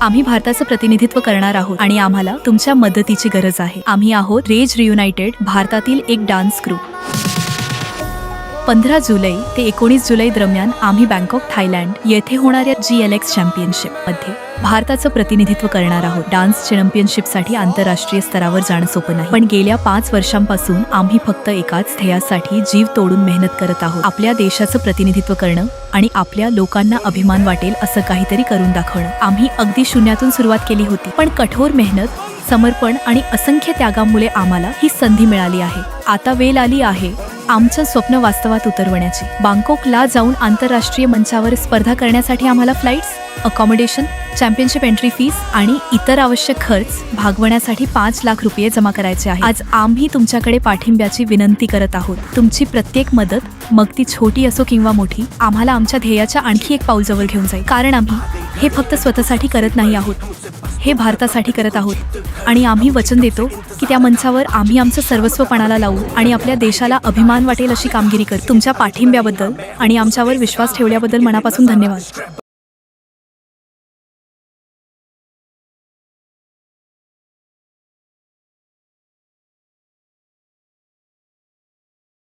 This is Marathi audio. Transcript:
आम्ही भारताचं प्रतिनिधित्व करणार आहोत आणि आम्हाला तुमच्या मदतीची गरज आहे। आम्ही आहोत रेज रियुनायटेड, भारतातील एक डान्स ग्रुप। 15 जुलै ते 19 जुलै दरम्यान आम्ही बँकॉक, थायलंड येथे होणाऱ्या GLX चॅम्पियनशिपमध्ये भारताचं प्रतिनिधित्व करणार आहोत। डान्स चॅम्पियनशिपसाठी आंतरराष्ट्रीय स्तरावर जाणं सोपं नाही, पण गेल्या 5 वर्षांपासून आम्ही फक्त एकाच ध्येयासाठी जीव तोडून मेहनत करत आहोत, आपल्या देशाचं प्रतिनिधित्व करणं आणि आपल्या लोकांना अभिमान वाटेल असं काहीतरी करून दाखवणं। आम्ही अगदी शून्यातून सुरुवात केली होती, पण कठोर मेहनत, समर्पण आणि असंख्य त्यागामुळे आम्हाला ही संधी मिळाली आहे। आता वेळ आली आहे आमचं स्वप्न वास्तवात उतरवण्याची। बँकॉकला जाऊन आंतरराष्ट्रीय मंचावर स्पर्धा करण्यासाठी आम्हाला flights, accommodation, championship entry fees आणि इतर आवश्यक खर्च भागवण्यासाठी 5 लाख रुपये जमा करायचे आहे। आज आम्ही तुमच्याकडे पाठिंब्याची विनंती करत आहोत। तुमची प्रत्येक मदत, मग ती छोटी असो किंवा मोठी, आम्हाला आमच्या ध्येयाच्या आणखी एक पाऊल जवळ घेऊन जाईल। कारण आम्ही हे फक्त स्वतःसाठी करत नाही आहोत, हे भारतासाठी करत आहोत आणि आम्ही वचन देतो की त्या मंचावर आम्ही आमचं सर्वस्व पणाला लावू आणि आपल्या देशाला अभिमान वाटेल अशी कामगिरी करू। तुमच्या पाठिंब्याबद्दल आणि आमच्यावर विश्वास ठेवल्याबद्दल मनापासून धन्यवाद।